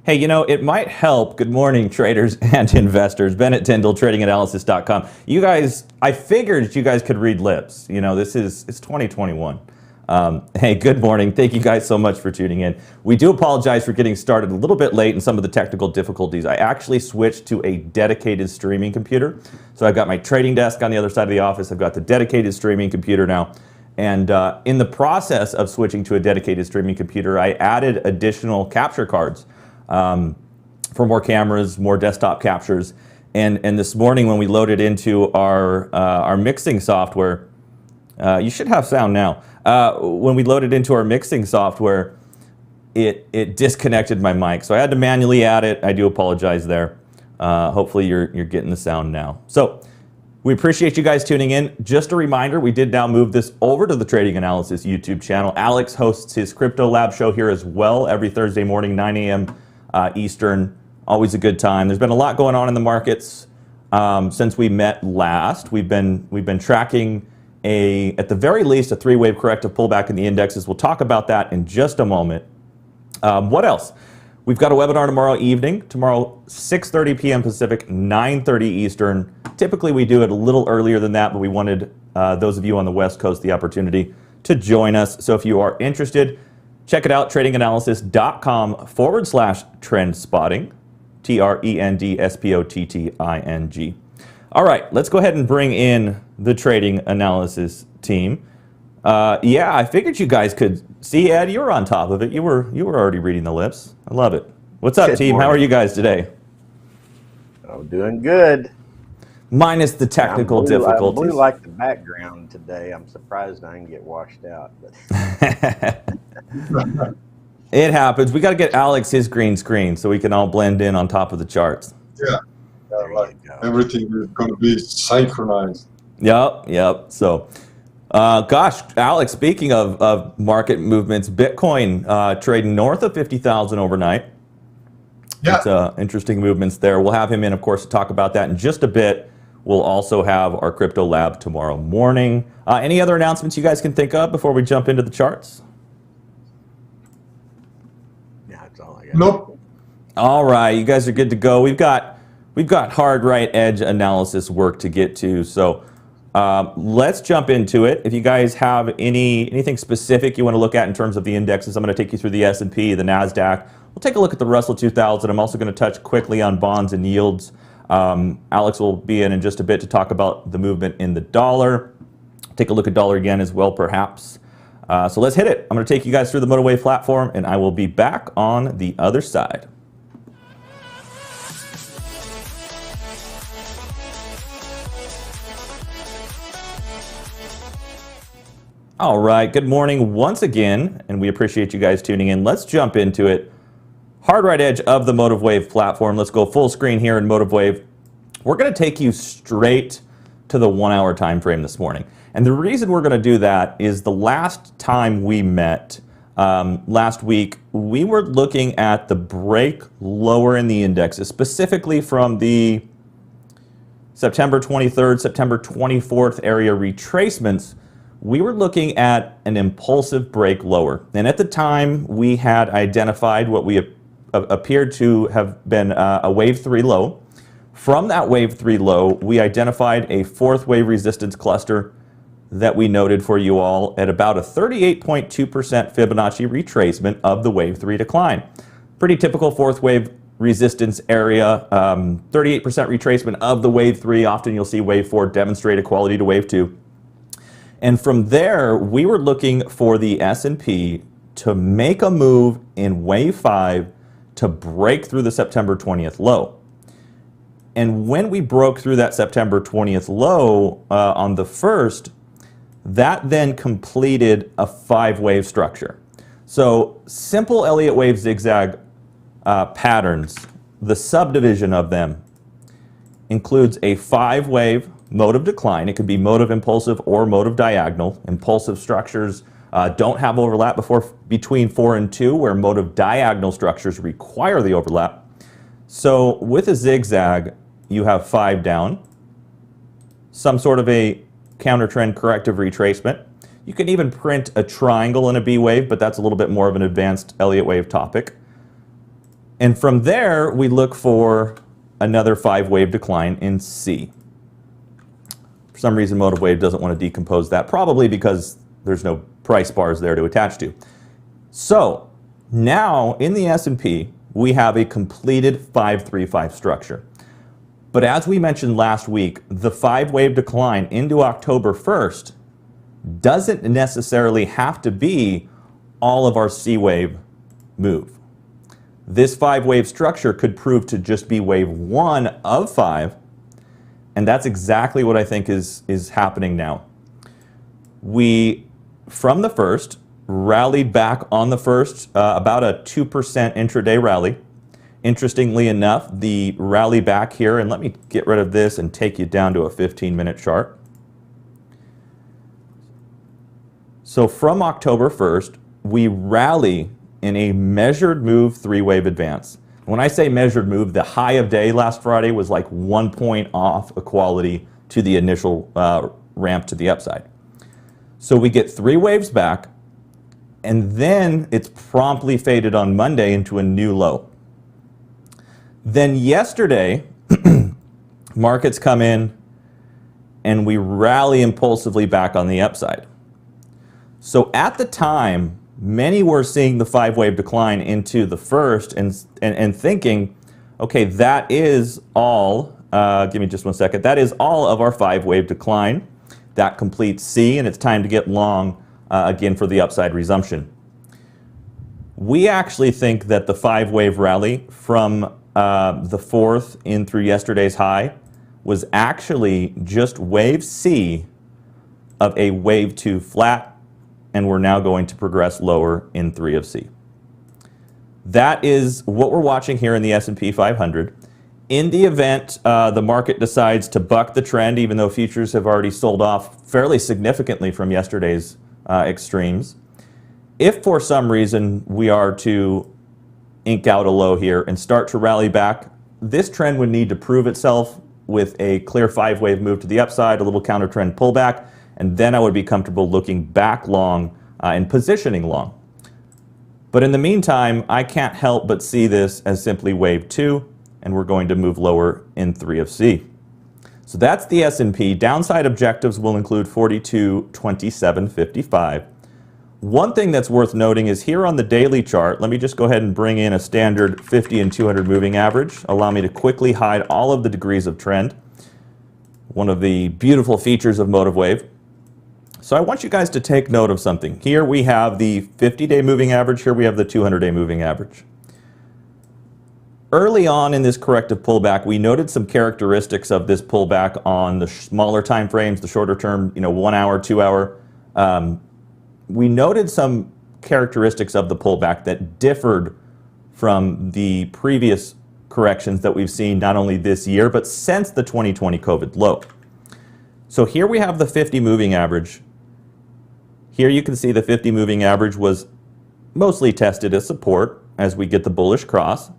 Hey, you know, it might help. Good morning, traders and investors. Bennett Tyndall, tradinganalysis.com. You guys, I figured you guys could read lips. You know, it's 2021. Hey, good morning. Thank you guys so much for tuning in. We do apologize for getting started a little bit late and some of the technical difficulties. I actually switched to a dedicated streaming computer. So I've got my trading desk on the other side of the office. I've got the dedicated streaming computer now. And in the process of switching to a dedicated streaming computer, I added additional capture cards for more cameras, more desktop captures. And this morning when we loaded into our mixing software, you should have sound now. When we loaded into our mixing software, it disconnected my mic. So I had to manually add it. I do apologize there. Hopefully you're getting the sound now. So we appreciate you guys tuning in. Just a reminder, we did now move this over to the Trading Analysis YouTube channel. Alex hosts his Crypto Lab show here as well every Thursday morning, 9 a.m. Eastern. Always a good time. There's been a lot going on in the markets since we met last. We've been tracking at the very least, a three-wave corrective pullback in the indexes. We'll talk about that in just a moment. What else? We've got a webinar tomorrow evening. Tomorrow, 6:30 p.m. Pacific, 9:30 Eastern. Typically, we do it a little earlier than that, but we wanted those of you on the West Coast the opportunity to join us. So if you are interested, check it out, tradinganalysis.com/trend spotting, TRENDSPOTTING. All right, let's go ahead and bring in the trading analysis team. Yeah, I figured you guys could see, Ed, you were on top of it. You were already reading the lips. I love it. What's up, team? How are you guys today? Oh, doing good. minus the Yeah, I'm technical blue difficulties. like the background today. I'm surprised I didn't get washed out. But It happens. We got to get Alex his green screen so we can all blend in on top of the charts. Yeah, like everything is going to be synchronized. Yep. So, gosh, Alex, speaking of market movements, Bitcoin trading north of 50,000 overnight. Yeah. It's interesting movements there. We'll have him in, of course, to talk about that in just a bit. We'll also have our crypto lab tomorrow morning. Any other announcements you guys can think of before we jump into the charts? yeah, that's all I got. Nope. All right, you guys are good to go. We've got hard right edge analysis work to get to, so let's jump into it. If you guys have anything specific you want to look at in terms of the indexes, I'm going to take you through the S&P, the Nasdaq. We'll take a look at the Russell 2000. I'm also going to touch quickly on bonds and yields. Alex will be in just a bit to talk about the movement in the dollar. Take a look at dollar again as well, perhaps. So let's hit it. I'm going to take you guys through the MotiveWave platform, and I will be back on the other side. All right, good morning once again, and we appreciate you guys tuning in. Let's jump into it. Hard right edge of the MotiveWave platform. Let's go full screen here in MotiveWave. We're going to take you straight to the 1 hour time frame this morning. And the reason we're going to do that is the last time we met last week, we were looking at the break lower in the indexes, specifically from the September 23rd, September 24th area retracements. We were looking at an impulsive break lower. And at the time, we had identified what we appeared to have been a wave 3 low. From that wave 3 low, we identified a fourth wave resistance cluster that we noted for you all at about a 38.2% Fibonacci retracement of the wave 3 decline. Pretty typical fourth wave resistance area, 38% retracement of the wave 3. Often you'll see wave 4 demonstrate equality to wave 2. And from there, we were looking for the S&P to make a move in wave 5 to break through the September 20th low. And when we broke through that September 20th low on the 1st, that then completed a 5-wave structure. So simple Elliott Wave zigzag patterns, the subdivision of them includes a 5-wave mode of decline. It could be mode of impulsive or mode of diagonal. Impulsive structures don't have overlap between 4 and 2, where mode of diagonal structures require the overlap. So with a zigzag, you have 5 down, some sort of a counter trend corrective retracement. You can even print a triangle in a B wave, but that's a little bit more of an advanced Elliott Wave topic. And from there, we look for another 5-wave decline in C. For some reason, MotiveWave doesn't want to decompose that, probably because there's no price bars there to attach to. So now in the S&P, we have a completed 5-3-5 structure. But as we mentioned last week, the 5-wave decline into October 1st doesn't necessarily have to be all of our C-wave move. This 5-wave structure could prove to just be wave 1 of 5, and that's exactly what I think is happening now. We, from the 1st, rallied back on the 1st, about a 2% intraday rally. Interestingly enough, the rally back here, and let me get rid of this and take you down to a 15-minute chart. So from October 1st, we rally in a measured move 3-wave advance. When I say measured move, the high of day last Friday was like 1 point off equality to the initial ramp to the upside. So we get 3 waves back, and then it's promptly faded on Monday into a new low. Then yesterday, markets come in and we rally impulsively back on the upside. So at the time, many were seeing the 5-wave decline into the 1st and thinking, okay, that is all, give me just 1 second, that is all of our 5-wave decline. That completes C, and it's time to get long again for the upside resumption. We actually think that the 5-wave rally from the 4th in through yesterday's high was actually just wave C of a wave 2 flat, and we're now going to progress lower in 3 of C. That is what we're watching here in the S&P 500. In the event the market decides to buck the trend, even though futures have already sold off fairly significantly from yesterday's extremes, if for some reason we are to ink out a low here and start to rally back, this trend would need to prove itself with a clear 5-wave move to the upside, a little counter trend pullback, and then I would be comfortable looking back long and positioning long. But in the meantime, I can't help but see this as simply wave 2, and we're going to move lower in 3 of C. So that's the S&P. Downside objectives will include 42, 27, 55. One thing that's worth noting is here on the daily chart, let me just go ahead and bring in a standard 50 and 200 moving average. Allow me to quickly hide all of the degrees of trend. One of the beautiful features of Motive Wave. So I want you guys to take note of something. Here we have the 50-day moving average. Here we have the 200-day moving average. Early on in this corrective pullback, we noted some characteristics of this pullback on the smaller time frames, the shorter term, 1 hour, 2 hour. We noted some characteristics of the pullback that differed from the previous corrections that we've seen not only this year, but since the 2020 COVID low. So here we have the 50 moving average. Here you can see the 50 moving average was mostly tested as support as we get the bullish cross.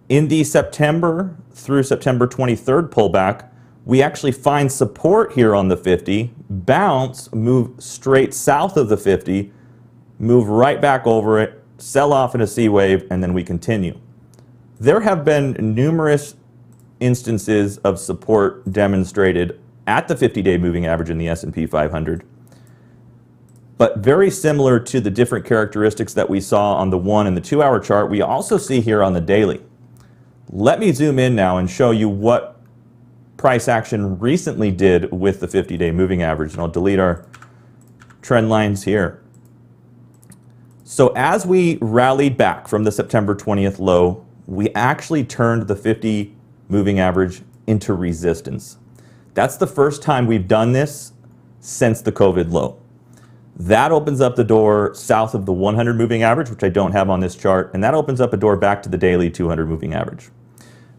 In the September through September 23rd pullback, we actually find support here on the 50, bounce, move straight south of the 50, move right back over it, sell off in a C wave, and then we continue. There have been numerous instances of support demonstrated at the 50-day moving average in the S&P 500. But very similar to the different characteristics that we saw on the 1 and the 2 hour chart, we also see here on the daily. Let me zoom in now and show you what price action recently did with the 50-day moving average, and I'll delete our trend lines here. So as we rallied back from the September 20th low, we actually turned the 50 moving average into resistance. That's the first time we've done this since the COVID low. That opens up the door south of the 100 moving average, which I don't have on this chart, and that opens up a door back to the daily 200 moving average.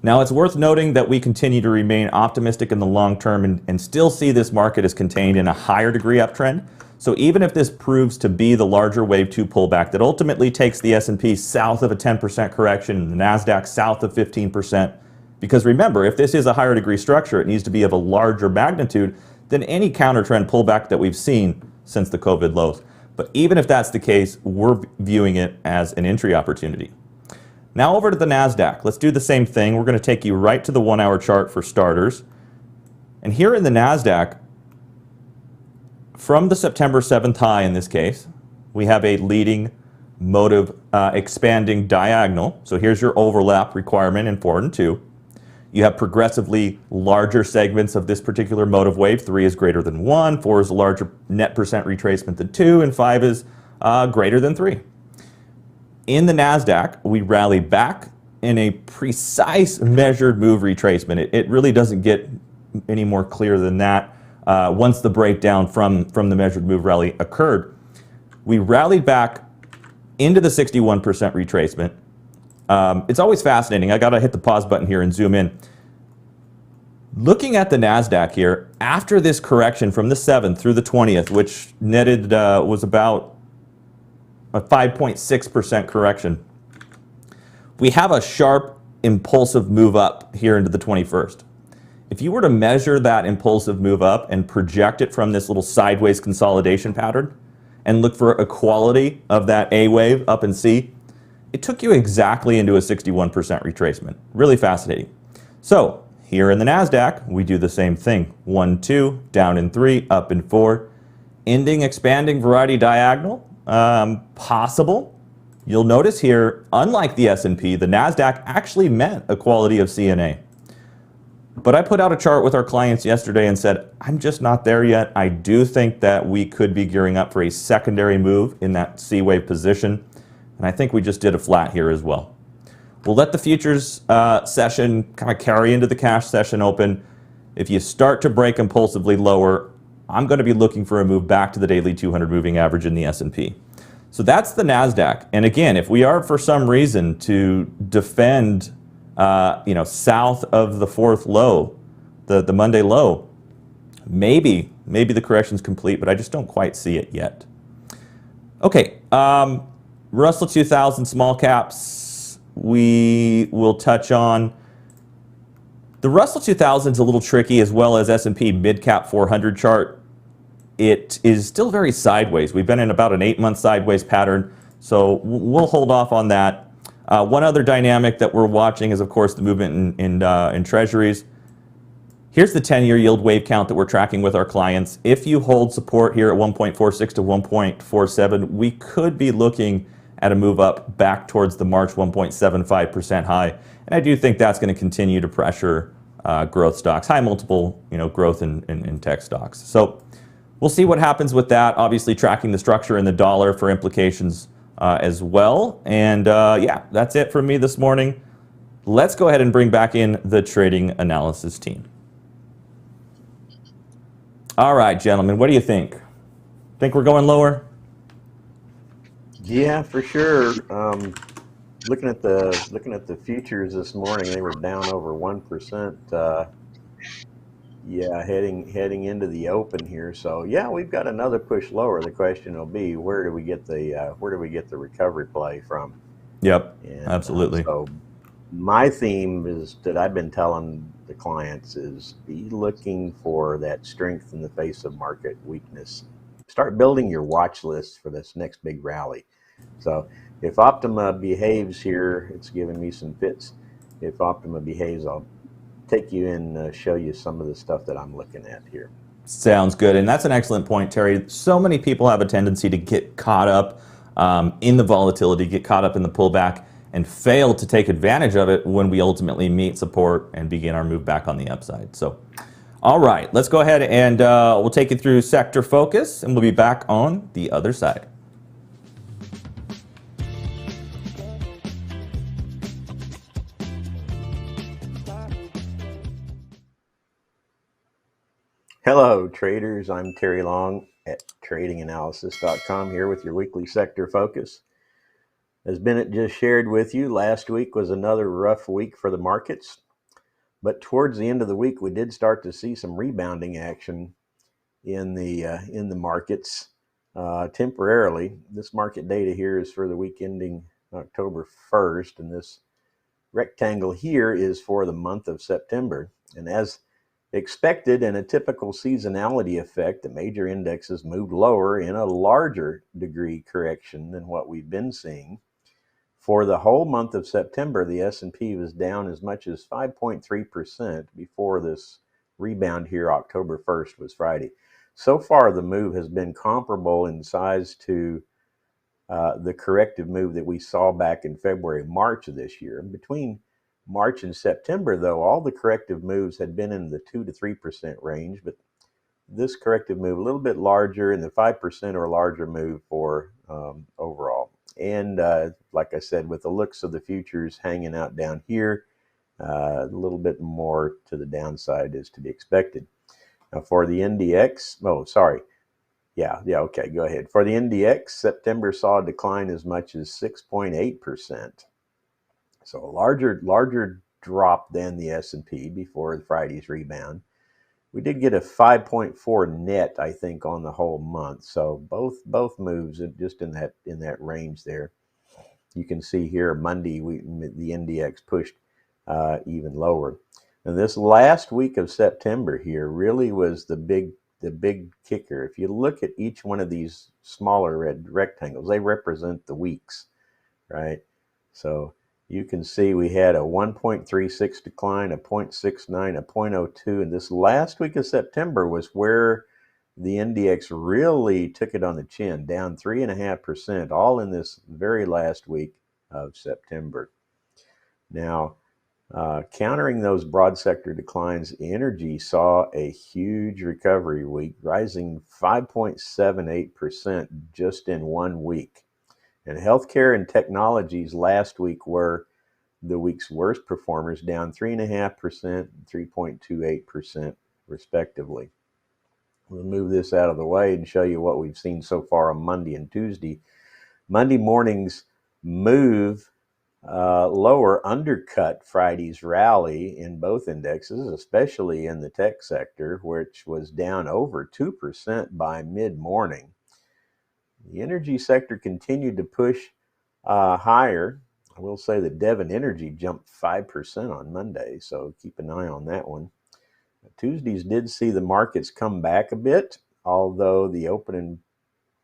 Now, it's worth noting that we continue to remain optimistic in the long term and still see this market as contained in a higher degree uptrend. So even if this proves to be the larger wave 2 pullback that ultimately takes the S&P south of a 10% correction and the Nasdaq south of 15%, because remember, if this is a higher degree structure, it needs to be of a larger magnitude than any counter trend pullback that we've seen since the COVID lows. But even if that's the case, we're viewing it as an entry opportunity. Now over to the Nasdaq. Let's do the same thing. We're going to take you right to the 1 hour chart for starters. And here in the Nasdaq, from the September 7th high in this case, we have a leading motive expanding diagonal. So here's your overlap requirement in 4 and 2. You have progressively larger segments of this particular motive wave. 3 is greater than 1, 4 is a larger net percent retracement than 2, and 5 is greater than 3. In the Nasdaq, we rally back in a precise measured move retracement. It really doesn't get any more clear than that once the breakdown from the measured move rally occurred. We rallied back into the 61% retracement. It's always fascinating. I got to hit the pause button here and zoom in. Looking at the Nasdaq here, after this correction from the 7th through the 20th, which netted was about a 5.6% correction, we have a sharp impulsive move up here into the 21st. If you were to measure that impulsive move up and project it from this little sideways consolidation pattern and look for equality of that A wave up in C, it took you exactly into a 61% retracement. Really fascinating. So here in the Nasdaq, we do the same thing. 1, 2, down in 3, up in 4, ending expanding variety diagonal. Possible. You'll notice here, unlike the S&P, the Nasdaq actually met equality of C and A. But I put out a chart with our clients yesterday and said, I'm just not there yet. I do think that we could be gearing up for a secondary move in that C wave position. And I think we just did a flat here as well. We'll let the futures session kind of carry into the cash session open. If you start to break impulsively lower, I'm going to be looking for a move back to the daily 200 moving average in the S&P. So that's the Nasdaq. And again, if we are for some reason to defend, south of the fourth low, the Monday low, maybe the correction's complete, but I just don't quite see it yet. Okay, Russell 2000 small caps, we will touch on. The Russell 2000 is a little tricky, as well as S&P mid-cap 400 chart. It is still very sideways. We've been in about an 8-month sideways pattern, so we'll hold off on that. One other dynamic that we're watching is, of course, the movement in treasuries. Here's the 10-year yield wave count that we're tracking with our clients. If you hold support here at 1.46 to 1.47, we could be looking at a move up back towards the March 1.75% high. And I do think that's going to continue to pressure growth stocks, high multiple, growth in tech stocks. So we'll see what happens with that. Obviously tracking the structure in the dollar for implications as well. And yeah, that's it from me this morning. Let's go ahead and bring back in the trading analysis team. All right, gentlemen, what do you think? Think we're going lower? Yeah, for sure. Looking at the futures this morning, they were down over 1%. Yeah, heading into the open here. So yeah, we've got another push lower. The question will be, where do we get the recovery play from? Yep, And, absolutely. So my theme is that I've been telling the clients is be looking for that strength in the face of market weakness. Start building your watch list for this next big rally. So if Optima behaves here, it's giving me some fits. If Optima behaves, I'll take you in, show you some of the stuff that I'm looking at here. Sounds good. And that's an excellent point, Terry. So many people have a tendency to get caught up in the volatility, get caught up in the pullback, and fail to take advantage of it when we ultimately meet support and begin our move back on the upside. So, all right, let's go ahead and we'll take you through sector focus, and we'll be back on the other side. Hello, traders. I'm Terry Long at tradinganalysis.com here with your weekly sector focus. As Bennett just shared with you, last week was another rough week for the markets, but towards the end of the week, we did start to see some rebounding action in the markets temporarily. This market data here is for the week ending October 1st, and this rectangle here is for the month of September. And as expected, in a typical seasonality effect, the major indexes moved lower in a larger degree correction than what we've been seeing. For the whole month of September, the S&P was down as much as 5.3% before this rebound here. October 1st was Friday. So far, the move has been comparable in size to the corrective move that we saw back in February, March of this year. Between March and September, though, all the corrective moves had been in the 2 to 3% range, but this corrective move a little bit larger in the 5% or larger move for overall. And like I said, with the looks of the futures hanging out down here, a little bit more to the downside is to be expected. Now for the NDX, okay, go ahead. For the NDX, September saw a decline as much as 6.8%. So a larger drop than the S&P before Friday's rebound. We did get a 5.4 net, I think, on the whole month. So both moves are just in that range there. You can see here Monday the NDX pushed even lower. And this last week of September here really was the big kicker. If you look at each one of these smaller red rectangles, they represent the weeks, right? So you can see we had a 1.36 decline, a 0.69, a 0.02, and this last week of September was where the NDX really took it on the chin, down 3.5%, all in this very last week of September. Now, countering those broad sector declines, energy saw a huge recovery week, rising 5.78% just in 1 week. And healthcare and technologies last week were the week's worst performers, down 3.5%, 3.28%, respectively. We'll move this out of the way and show you what we've seen so far on Monday and Tuesday. Monday morning's move lower undercut Friday's rally in both indexes, especially in the tech sector, which was down over 2% by mid-morning. The energy sector continued to push higher. I will say that Devon Energy jumped 5% on Monday, so keep an eye on that one. Tuesdays did see the markets come back a bit, although the open and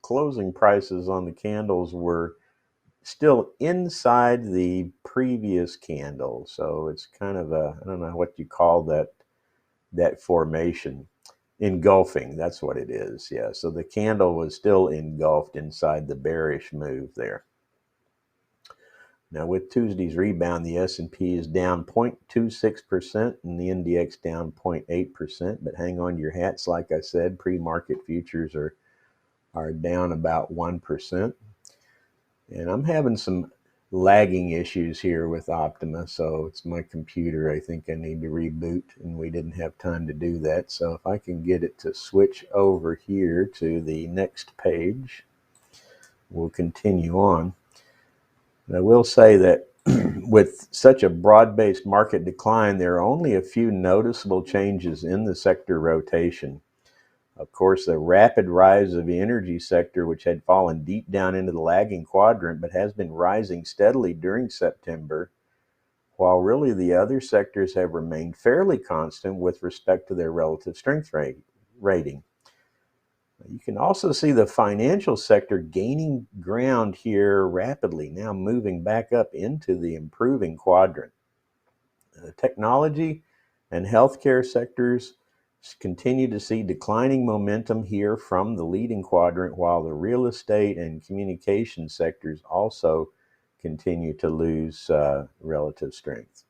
closing prices on the candles were still inside the previous candle. So it's kind of a, I don't know what you call that formation. Engulfing, that's what it is. Yeah, so the candle was still engulfed inside the bearish move there. Now with Tuesday's rebound, the S&P is down 0.26% and the NDX down 0.8%, but hang on to your hats. Like I said, pre-market futures are down about 1%. And I'm having some lagging issues here with Optima, so it's my computer. I think I need to reboot, and we didn't have time to do that. So if I can get it to switch over here to the next page, we'll continue on. And I will say that with such a broad-based market decline, there are only a few noticeable changes in the sector rotation. Of course, the rapid rise of the energy sector, which had fallen deep down into the lagging quadrant, but has been rising steadily during September, while really the other sectors have remained fairly constant with respect to their relative strength rating. You can also see the financial sector gaining ground here rapidly, now moving back up into the improving quadrant. Technology and healthcare sectors continue to see declining momentum here from the leading quadrant, while the real estate and communication sectors also continue to lose relative strength.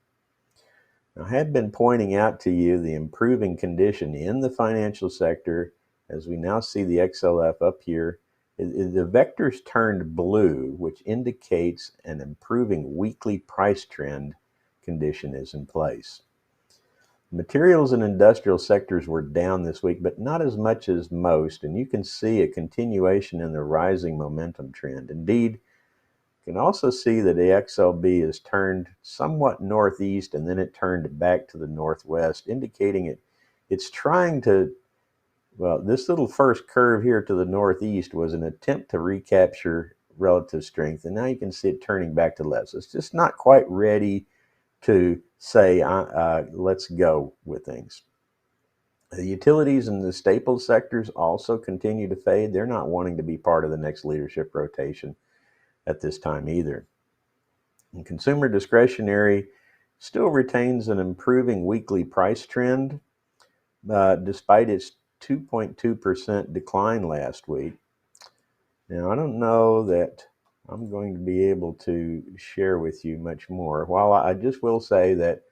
I have been pointing out to you the improving condition in the financial sector. As we now see the XLF up here, the vectors turned blue, which indicates an improving weekly price trend condition is in place. Materials and industrial sectors were down this week, but not as much as most, and you can see a continuation in the rising momentum trend. Indeed, you can also see that the XLB is turned somewhat northeast, and then it turned back to the northwest, indicating it's trying to, well, this little first curve here to the northeast was an attempt to recapture relative strength, and now you can see it turning back to left. So it's just not quite ready to say, let's go with things. The utilities and the staples sectors also continue to fade. They're not wanting to be part of the next leadership rotation at this time either. And consumer discretionary still retains an improving weekly price trend, despite its 2.2% decline last week. Now, I don't know that I'm going to be able to share with you much more. While I just will say that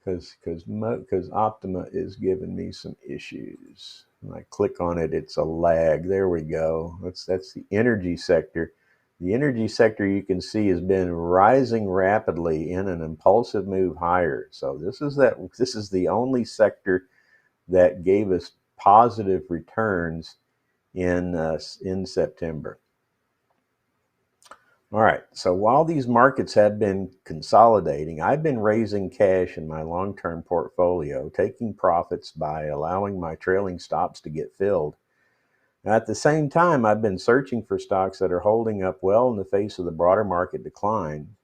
because Optima is giving me some issues. When I click on it, it's a lag. There we go. That's the energy sector. The energy sector, you can see, has been rising rapidly in an impulsive move higher. So this is the only sector that gave us positive returns in September. All right, so while these markets have been consolidating, I've been raising cash in my long-term portfolio, taking profits by allowing my trailing stops to get filled. Now, at the same time, I've been searching for stocks that are holding up well in the face of the broader market decline.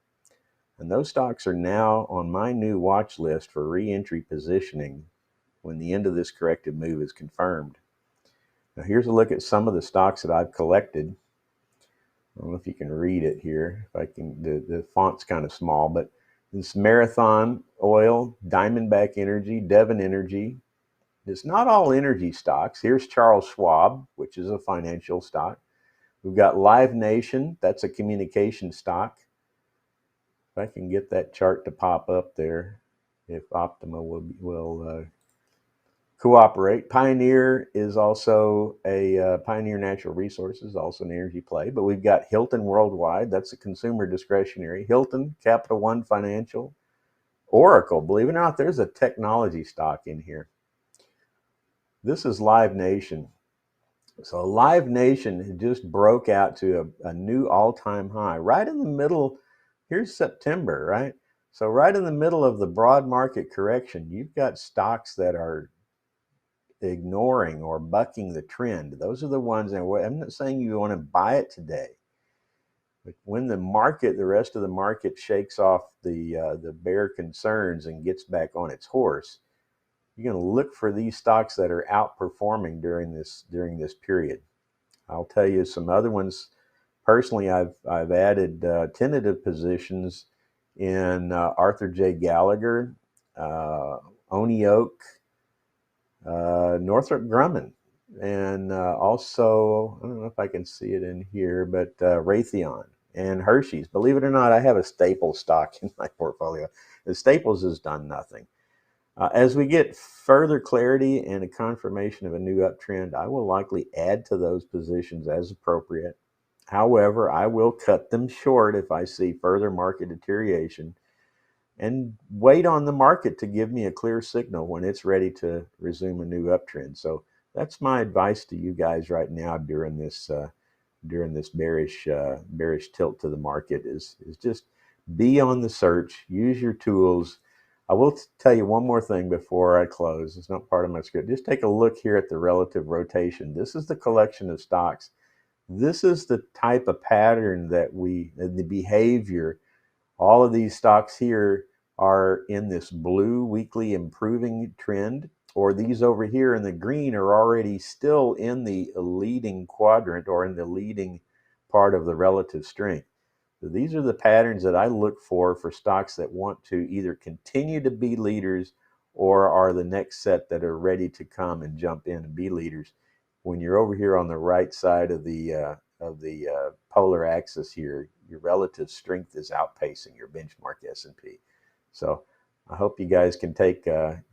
And those stocks are now on my new watch list for re-entry positioning when the end of this corrective move is confirmed. Now, here's a look at some of the stocks that I've collected. I don't know if you can read it here. If I can, the font's kind of small, but it's Marathon Oil, Diamondback Energy, Devon Energy. It's not all energy stocks. Here's Charles Schwab, which is a financial stock. We've got Live Nation. That's a communication stock. If I can get that chart to pop up there, if Optima will cooperate. Pioneer is also Pioneer Natural Resources, also an energy play. But we've got Hilton Worldwide. That's a consumer discretionary. Hilton, Capital One Financial, Oracle. Believe it or not, there's a technology stock in here. This is Live Nation. So Live Nation just broke out to a new all-time high right in the middle. Here's September, right? So right in the middle of the broad market correction, you've got stocks that are ignoring or bucking the trend. Those are the ones, and I'm not saying you want to buy it today, but when the market, the rest of the market shakes off the bear concerns and gets back on its horse, you're going to look for these stocks that are outperforming during this period. I'll tell you some other ones. Personally, I've added tentative positions in Arthur J. Gallagher, Oni Oak, Northrop Grumman, and also, I don't know if I can see it in here, but Raytheon and Hershey's. Believe it or not, I have a Staples stock in my portfolio. The Staples has done nothing. As we get further clarity and a confirmation of a new uptrend, I will likely add to those positions as appropriate. However, I will cut them short if I see further market deterioration and wait on the market to give me a clear signal when it's ready to resume a new uptrend. So that's my advice to you guys right now during this bearish tilt to the market is just be on the search, use your tools. I will tell you one more thing before I close. It's not part of my script. Just take a look here at the relative rotation. This is the collection of stocks. This is the type of pattern that the behavior. All of these stocks here are in this blue weekly improving trend, or these over here in the green are already still in the leading quadrant or in the leading part of the relative strength. So these are the patterns that I look for stocks that want to either continue to be leaders or are the next set that are ready to come and jump in and be leaders. When you're over here on the right side of the polar axis here, your relative strength is outpacing your benchmark S&P. So I hope you guys can take note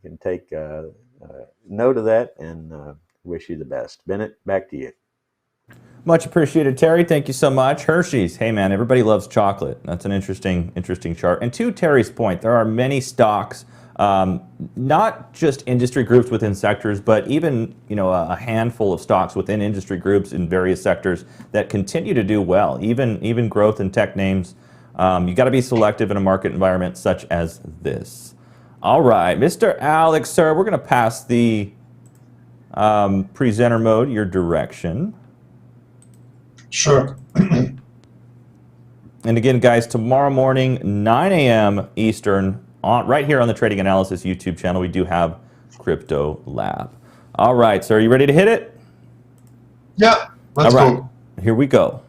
of that, and wish you the best. Bennett, back to you. Much appreciated, Terry. Thank you so much. Hershey's. Hey, man, everybody loves chocolate. That's an interesting chart. And to Terry's point, there are many stocks, not just industry groups within sectors, but even a handful of stocks within industry groups in various sectors that continue to do well. Even growth and tech names. You got to be selective in a market environment such as this. All right, Mr. Alex, sir, we're going to pass the presenter mode your direction. Sure. And again, guys, tomorrow morning, 9 a.m. Eastern, right here on the Trading Analysis YouTube channel, we do have Crypto Lab. All right, sir, are you ready to hit it? Yeah, let's go. Here we go.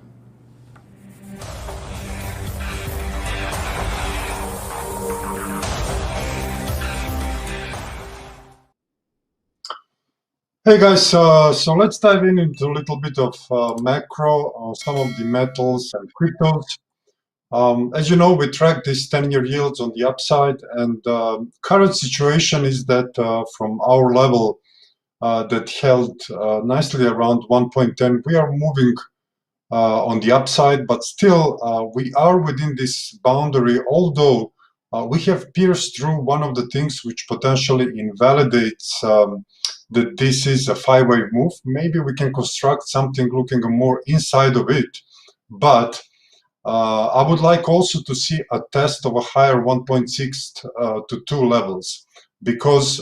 Hey guys, so let's dive into a little bit of macro, some of the metals and cryptos. As you know, we track these 10-year yields on the upside, and current situation is that from our level that held nicely around 1.10, we are moving on the upside, but still we are within this boundary, although we have pierced through one of the things which potentially invalidates that this is a 5-wave move. Maybe we can construct something looking more inside of it, but I would like also to see a test of a higher 1.6 to 2 levels, because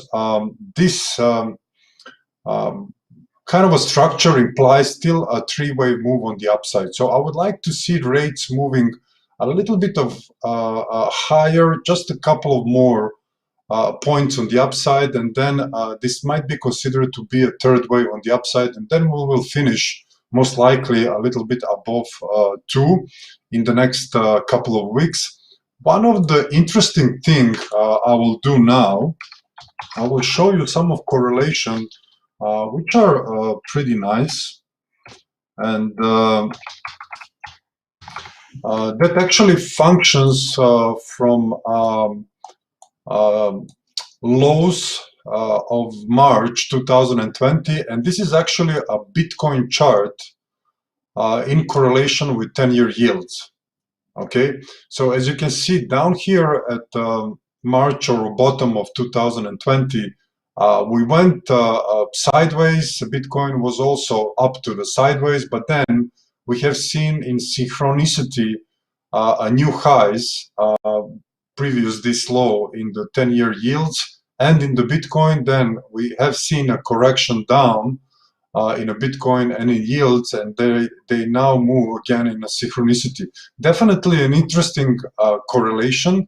this kind of a structure implies still a 3-wave move on the upside. So I would like to see rates moving a little bit of higher, just a couple of more points on the upside, and then this might be considered to be a 3rd wave on the upside, and then we will finish most likely a little bit above 2 in the next couple of weeks. One of the interesting things I will do now, I will show you some of correlation which are pretty nice, and that actually functions from lows of March 2020, and this is actually a Bitcoin chart in correlation with 10-year yields. Okay, so as you can see down here at March or bottom of 2020, We went sideways. Bitcoin was also up to the sideways, but then we have seen in synchronicity a new highs previous this low in the 10-year yields and in the Bitcoin. Then we have seen a correction down in a Bitcoin and in yields, and they now move again in a synchronicity. Definitely an interesting correlation.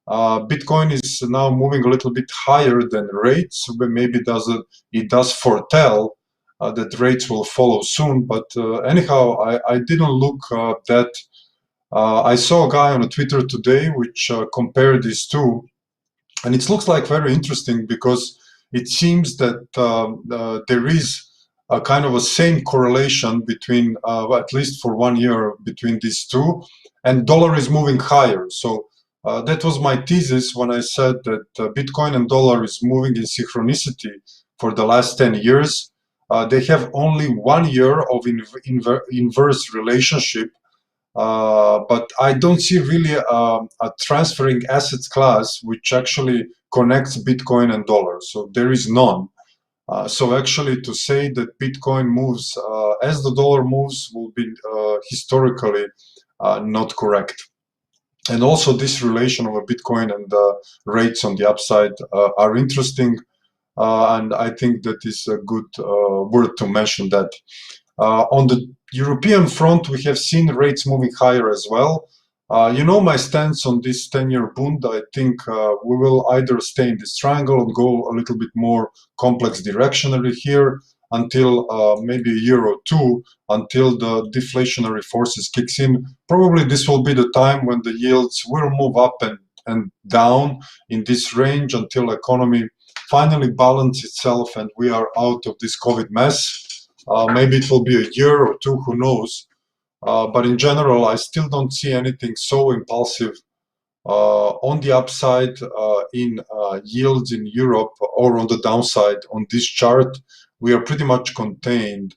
Bitcoin is now moving a little bit higher than rates, but maybe it does foretell that rates will follow soon. But anyhow, I didn't look that. I saw a guy on Twitter today which compared these two, and it looks like very interesting because it seems that there is a kind of a same correlation between, at least for 1 year, between these two, and dollar is moving higher. So that was my thesis when I said that Bitcoin and dollar is moving in synchronicity for the last 10 years. They have only 1 year of inverse relationship, but I don't see really a transferring assets class which actually connects Bitcoin and dollar. So there is none. So actually to say that Bitcoin moves as the dollar moves will be historically not correct. And also this relation of a Bitcoin and rates on the upside are interesting. And I think that is a good word to mention that. On the European front, we have seen rates moving higher as well. You know my stance on this 10-year bond. I think we will either stay in this triangle and go a little bit more complex directionally here until maybe a year or two, until the deflationary forces kicks in. Probably this will be the time when the yields will move up and down in this range until economy finally balance itself and we are out of this COVID mess. Maybe it will be a year or two, who knows. But in general, I still don't see anything so impulsive on the upside in yields in Europe or on the downside on this chart. We are pretty much contained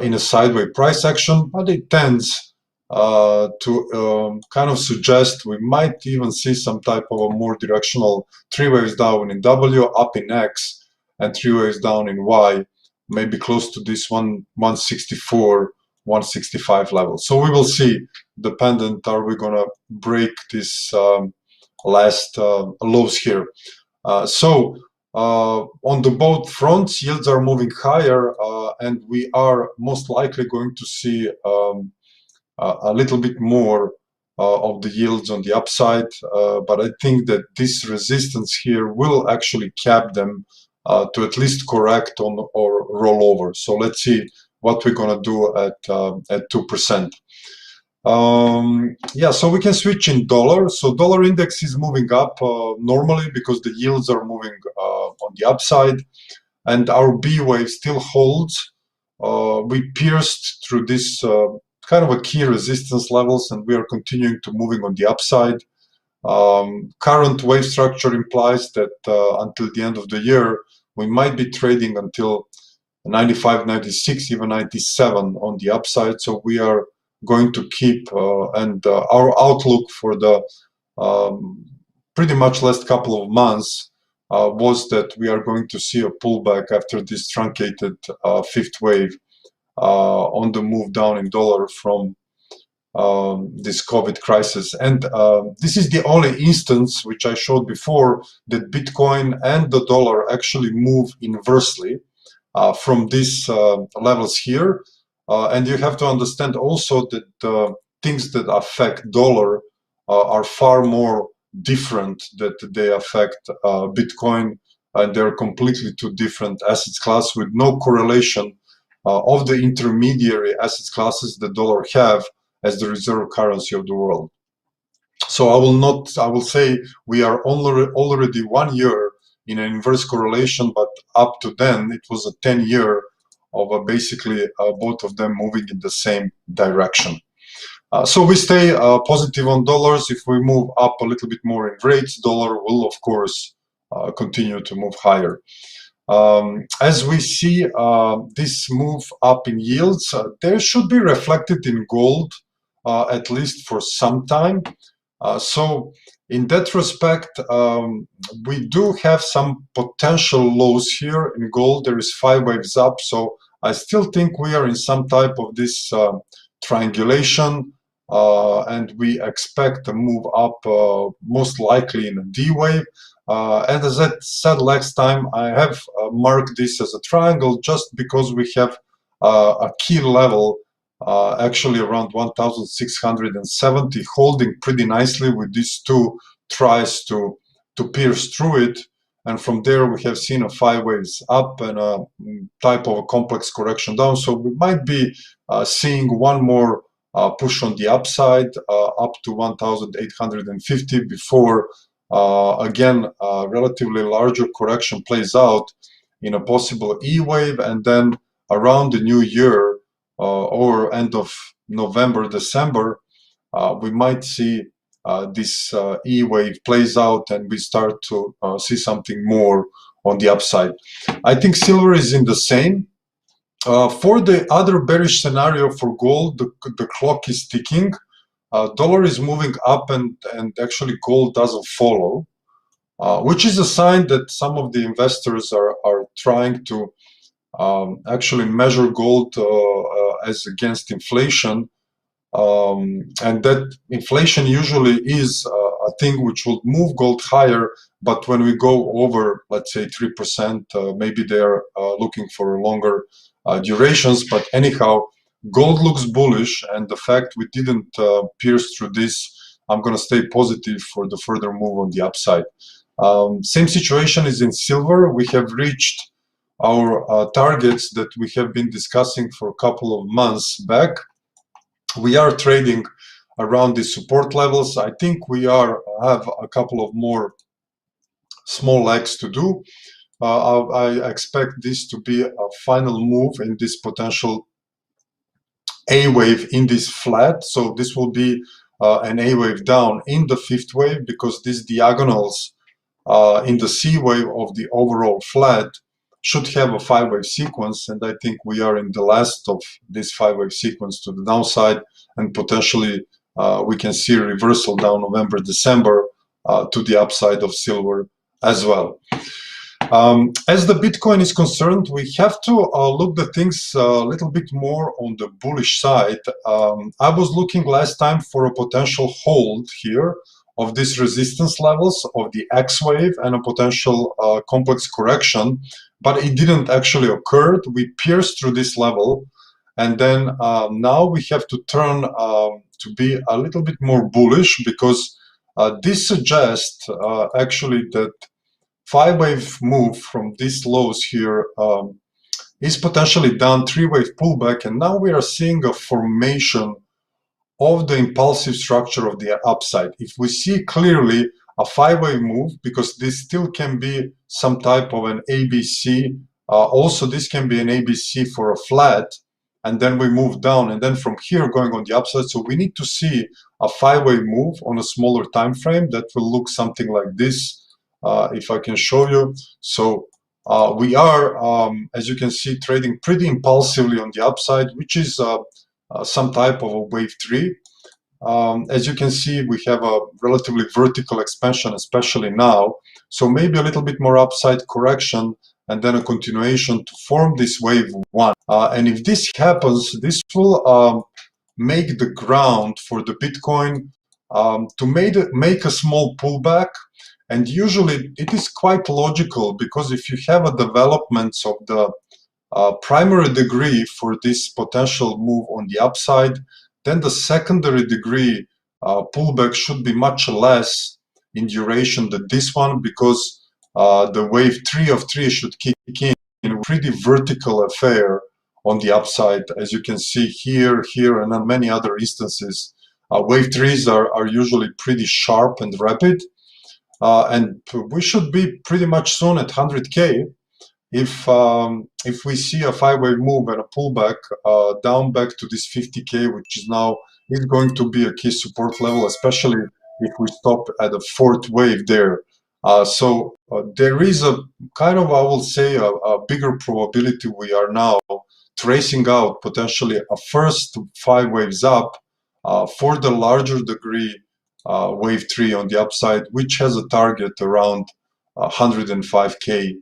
in a sideways price action, but it tends to kind of suggest we might even see some type of a more directional 3 waves down in W, up in X, and 3 waves down in Y, maybe close to this 164, 165 level. So we will see, dependent, are we going to break this last lows here. On the both fronts, yields are moving higher, and we are most likely going to see a little bit more of the yields on the upside, but I think that this resistance here will actually cap them to at least correct on or roll over. So let's see what we're going to do at 2%. Yeah, so we can switch in dollar. So dollar index is moving up normally because the yields are moving on the upside, and our B wave still holds. We pierced through this kind of a key resistance levels, and we are continuing to moving on the upside. Current wave structure implies that until the end of the year, we might be trading until 95, 96, even 97 on the upside. So we are going to keep, and our outlook for the pretty much last couple of months was that we are going to see a pullback after this truncated fifth wave on the move down in dollar from this COVID crisis. And this is the only instance which I showed before that Bitcoin and the dollar actually move inversely from these levels here. And you have to understand also that things that affect dollar are far more different that they affect Bitcoin, and they're completely two different asset classes with no correlation of the intermediary asset classes the dollar have as the reserve currency of the world. So I will say we are already 1 year in an inverse correlation, but up to then it was a 10-year of basically both of them moving in the same direction. So we stay positive on dollars. If we move up a little bit more in rates, dollar will of course continue to move higher. As we see this move up in yields, there should be reflected in gold at least for some time. So in that respect, we do have some potential lows here in gold. There is 5 waves up, so I still think we are in some type of this triangulation, and we expect a move up most likely in a D wave. And as I said last time, I have marked this as a triangle just because we have a key level actually around 1670, holding pretty nicely with these two tries to pierce through it. And from there we have seen a 5 waves up and a type of a complex correction down. So we might be seeing one more push on the upside up to 1850 before again a relatively larger correction plays out in a possible E wave, and then around the new year or end of November, December, we might see this E wave plays out and we start to see something more on the upside. I think silver is in the same. For the other bearish scenario for gold, the clock is ticking. Dollar is moving up and actually gold doesn't follow, which is a sign that some of the investors are trying to actually measure gold as against inflation, and that inflation usually is a thing which will move gold higher, but when we go over, let's say 3%, maybe they're looking for longer durations. But anyhow, gold looks bullish, and the fact we didn't pierce through this, I'm going to stay positive for the further move on the upside. Same situation is in silver. We have reached our targets that we have been discussing for a couple of months back. We are trading around the support levels. I think we have a couple of more small legs to do. I expect this to be a final move in this potential A wave in this flat. So this will be an A wave down in the 5th wave, because these diagonals in the C wave of the overall flat should have a 5 wave sequence, and I think we are in the last of this 5 wave sequence to the downside, and potentially we can see a reversal down November, December to the upside of silver as well. As the Bitcoin is concerned, we have to look at things a little bit more on the bullish side. I was looking last time for a potential hold here of these resistance levels of the X wave and a potential complex correction, but it didn't actually occur. We pierced through this level, and then now we have to turn to be a little bit more bullish, because this suggests actually that 5 wave move from these lows here is potentially down, 3 wave pullback, and now we are seeing a formation of the impulsive structure of the upside. If we see clearly a 5 wave move, because this still can be some type of an ABC, also this can be an ABC for a flat, and then we move down, and then from here going on the upside. So we need to see a 5 wave move on a smaller time frame that will look something like this, if I can show you. So we are, as you can see, trading pretty impulsively on the upside, which is some type of a wave 3. As you can see, we have a relatively vertical expansion, especially now. So maybe a little bit more upside correction, and then a continuation to form this wave 1. And if this happens, this will make the ground for the Bitcoin to make a small pullback. And usually it is quite logical, because if you have a development of the primary degree for this potential move on the upside, then the secondary degree pullback should be much less in duration than this one, because the wave 3 of 3 should kick in a pretty vertical affair on the upside, as you can see here, here, and on many other instances. Wave 3s are usually pretty sharp and rapid, and we should be pretty much soon at 100K. If we see a 5 wave move and a pullback down back to this 50K, which is going to be a key support level, especially if we stop at a 4th wave there. So there is a kind of, I will say, a bigger probability we are now tracing out potentially a first 5 waves up for the larger degree wave 3 on the upside, which has a target around 105K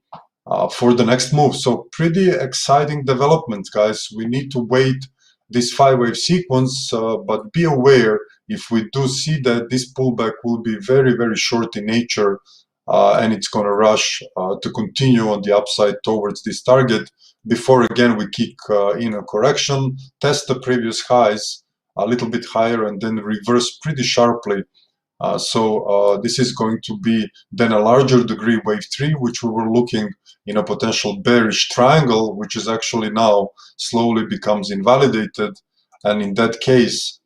for the next move. So pretty exciting developments, guys. We need to wait this 5-wave sequence, but be aware if we do see that this pullback will be very, very short in nature, and it's going to rush to continue on the upside towards this target before again we kick in a correction, test the previous highs a little bit higher, and then reverse pretty sharply. So this is going to be then a larger degree wave 3, which we were looking in a potential bearish triangle, which is actually now slowly becomes invalidated. And in that case,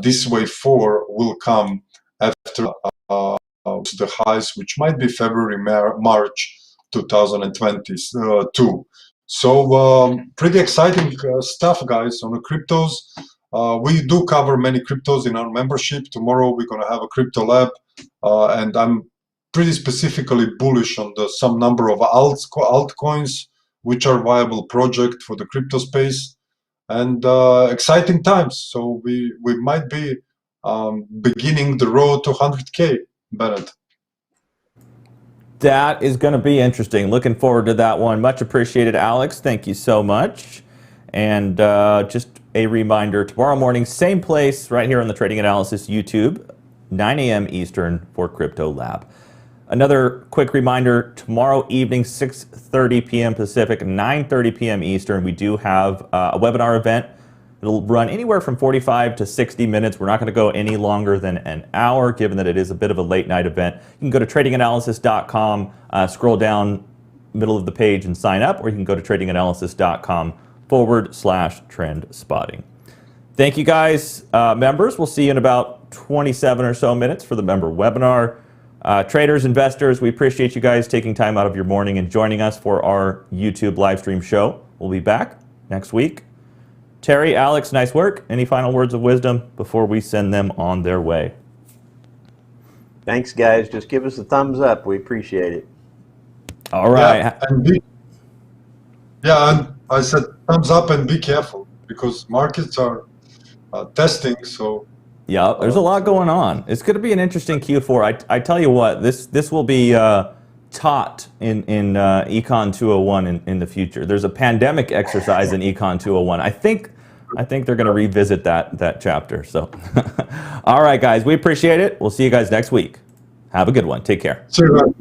this wave 4 will come after the highs, which might be February, March 2022. So pretty exciting stuff, guys, on the cryptos. We do cover many cryptos in our membership. Tomorrow we're going to have a crypto lab, and I'm pretty specifically bullish on some number of altcoins, which are viable project for the crypto space, and exciting times. So we might be beginning the road to 100K, Bennett. That is going to be interesting. Looking forward to that one. Much appreciated, Alex. Thank you so much. And just a reminder, tomorrow morning, same place, right here on the Trading Analysis YouTube, 9 a.m. Eastern for Crypto Lab. Another quick reminder, tomorrow evening, 6:30 p.m. Pacific, 9:30 p.m. Eastern, we do have a webinar event. It'll run anywhere from 45 to 60 minutes. We're not going to go any longer than an hour, given that it is a bit of a late night event. You can go to tradinganalysis.com, scroll down middle of the page and sign up, or you can go to tradinganalysis.com/trend spotting. Thank you guys, members. We'll see you in about 27 or so minutes for the member webinar. Traders, investors, we appreciate you guys taking time out of your morning and joining us for our YouTube live stream show. We'll be back next week. Terry, Alex, nice work. Any final words of wisdom before we send them on their way? Thanks, guys. Just give us a thumbs up. We appreciate it. All right. And I said thumbs up and be careful, because markets are testing. So yeah, there's a lot going on. It's going to be an interesting Q4. I tell you what, this will be taught in Econ 201 in the future. There's a pandemic exercise in Econ 201. I think they're going to revisit that chapter. So, all right, guys, we appreciate it. We'll see you guys next week. Have a good one. Take care. see you guys.